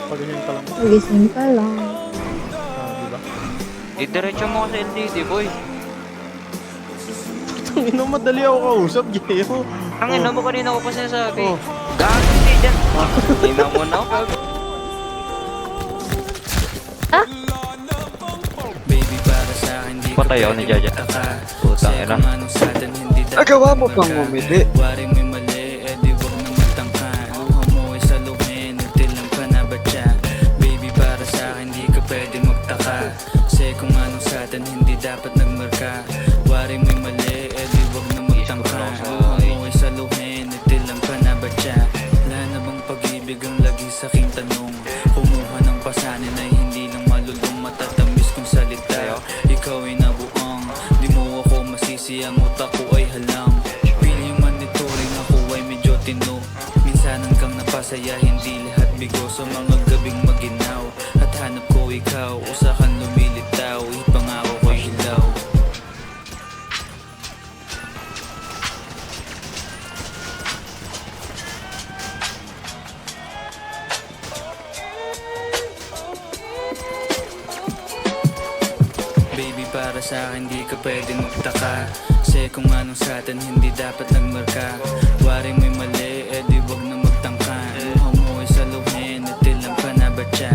Paganyan ka lang. Gising ka lang. Diba? Diretso mo ka sa LDD, boy. Tangina, madali ako kausap, Geo. Ang ina mo kanina ko pa sinasabi. Oh. Gago hindi dyan. Ina mo na ako. Patay ako ni Jaja. Putang ina. Agawa mo pang bumili. Wari mo'y mali, eh di wag na magtangka. Luha mo ay saluhin, until lang ka na batya. Baby, para sa akin di ka pwede magtaka. Kasi kung anong sa atin hindi dapat nagmarka. Wari mo'y mali, eh di wag na magtangka. Luha mo ay saluhin, until lang ka na batya. Wala na bang pag-ibig ang lagi sa aking tanong? Kumuha ng pasanin ay hindi lang malulong, matatamis kong salita. Ikaw ay nabuang, di mo ako masisi, ang utak ko ay halang. Pili man ito rin ako ay medyo tino. Minsanan kang napasaya, hindi lahat bigo. Sa mga gabing maginaw at hanap ko ikaw, usakan lumilitaw, ipangako ko'y hilaw. Baby, para sa akin di ka pwede magtaka. Kasi kung anong sa atin hindi dapat nagmarka. Wari mo'y mali, eh di wag na magtangka. Luha mo ay saluhin, until lang ka na batya.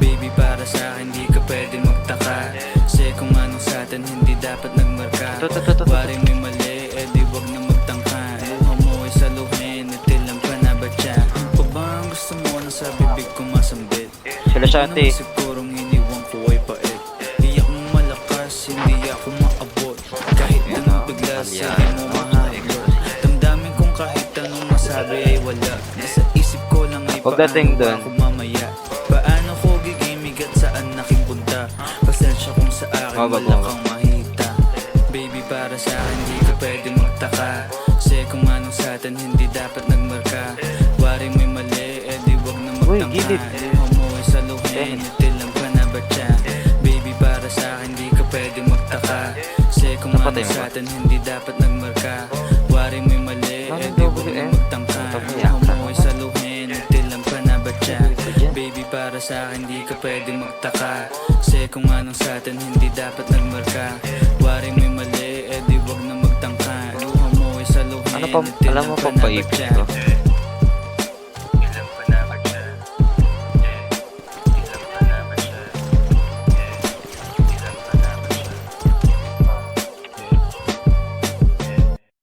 Baby, para sa akin di ka pwede magtaka. Kasi kung anong sa atin hindi dapat nagmarka. Wari mo'y mali, eh di wag na magtangka. Luha mo ay saluhin, until lang ka na batya. Pa ba ang gusto mo na sa bibig ko masambit? Sila Shanti. Sigurong iniwan ko ay pait. Di ako malakas, hindi ako maabot. Kahit anong bigla sa di mo mahabot. Damdamin kong kahit anong masabi ay wala. Nasa isip ko lang ay Pagdating paano ba dun. ako mamaya. Paano ko gigimig at saan nakipunta. Pasensya kung sa akin wala kang mahita. Baby, para sa akin di ka pwede magtaka. Kasi kung anong sa atin hindi dapat nagmarka. Wari mo'y mali, eh di wag na magtangka. gilid. Luha mo ay saluhin, until lang ka na batya. Baby, para sa akin di ka pwede magtaka. Kasi kung Napatay ano mo sa ba? atin hindi dapat nagmarka. Wari mo'y mali, eh di wag na magtangka. Luha mo ay saluhin, until lang ka na batya. Baby, para sa akin di ka pwede magtaka. Kasi kung anong sa atin hindi dapat nagmarka. Wari mo'y mali, eh di wag na magtangka. Luha mo ay saluhin, Ano pa, until alam lang mo ka pa na paipit batya. ko?